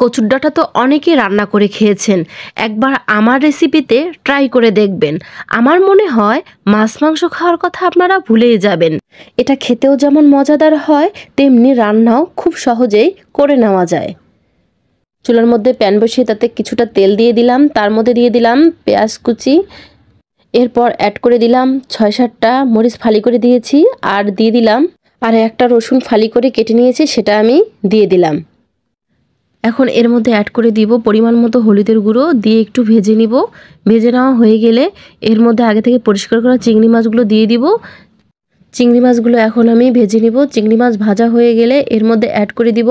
কচুর ডাঁটা তো অনেকেই রান্না করে খেয়েছেন, একবার আমার রেসিপিতে ট্রাই করে দেখবেন। আমার মনে হয় মাছ মাংস খাওয়ার কথা আপনারা ভুলেই যাবেন। এটা খেতেও যেমন মজাদার হয়, তেমনি রান্নাও খুব সহজেই করে নেওয়া যায়। চুলার মধ্যে প্যান বসিয়ে তাতে কিছুটা তেল দিয়ে দিলাম, তার মধ্যে দিয়ে দিলাম পেঁয়াজ কুচি, এরপর অ্যাড করে দিলাম 6-7টা মরিচ ফালি করে দিয়েছি, আর দিয়ে দিলাম আর একটা রসুন ফালি করে কেটে নিয়েছি, সেটা আমি দিয়ে দিলাম। এখন এর মধ্যে অ্যাড করে দিব পরিমাণ মতো হলুদের গুঁড়ো, দিয়ে একটু ভেজে নিব। ভেজে নেওয়া হয়ে গেলে এর মধ্যে আগে থেকে পরিষ্কার করা চিংড়ি মাছগুলো দিয়ে দিব। চিংড়ি মাছগুলো এখন আমি ভেজে নিব। চিংড়ি মাছ ভাজা হয়ে গেলে এর মধ্যে অ্যাড করে দিব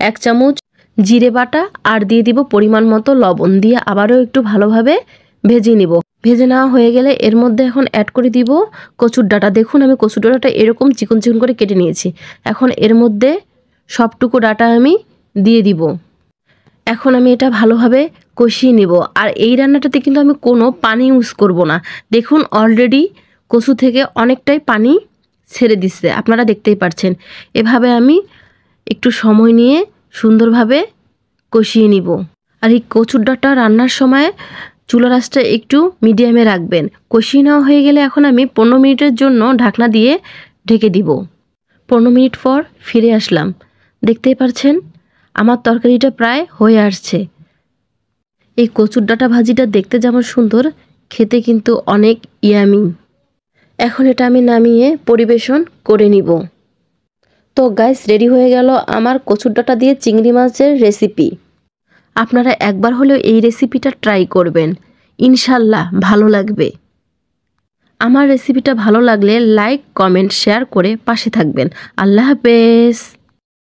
1 চামচ জিরে বাটা, আর দিয়ে দিব পরিমাণ মতো লবণ, দিয়ে আবারও একটু ভালোভাবে ভেজে নিব। ভেজে নেওয়া হয়ে গেলে এর মধ্যে এখন অ্যাড করে দিব কচুর ডাঁটা। দেখুন আমি কচুর ডাঁটাটা এরকম চিকন চিকন করে কেটে নিয়েছি। এখন এর মধ্যে সবটুকু ডাঁটা আমি দিয়ে দিব। এখন আমি এটা ভালোভাবে কষিয়ে নিব। আর এই রান্নাটাতে কিন্তু আমি কোনো পানি ইউজ করব না। দেখুন অলরেডি কচু থেকে অনেকটাই পানি ছেড়ে দিচ্ছে, আপনারা দেখতেই পাচ্ছেন। এভাবে আমি একটু সময় নিয়ে সুন্দরভাবে কষিয়ে নিব। আর এই কচুর ডাঁটা রান্নার সময় চুলার আঁচটা একটু মিডিয়ামে রাখবেন। কষিয়ে নেওয়া হয়ে গেলে এখন আমি 15 মিনিটের জন্য ঢাকনা দিয়ে ঢেকে দিব। 15 মিনিট পর ফিরে আসলাম। দেখতেই পাচ্ছেন আমার তরকারিটা প্রায় হয়ে আসছে। এই কচুর ডাঁটা ভাজিটা দেখতে যেমন সুন্দর, খেতে কিন্তু অনেক ইয়ামি। এখন এটা আমি নামিয়ে পরিবেশন করে নিব। তো গাইস, রেডি হয়ে গেল আমার কচুর ডাঁটা দিয়ে চিংড়ি মাছের রেসিপি। আপনারা একবার হলেও এই রেসিপিটা ট্রাই করবেন, ইনশাল্লাহ ভালো লাগবে। আমার রেসিপিটা ভালো লাগলে লাইক, কমেন্ট, শেয়ার করে পাশে থাকবেন। আল্লাহ হাফেজ।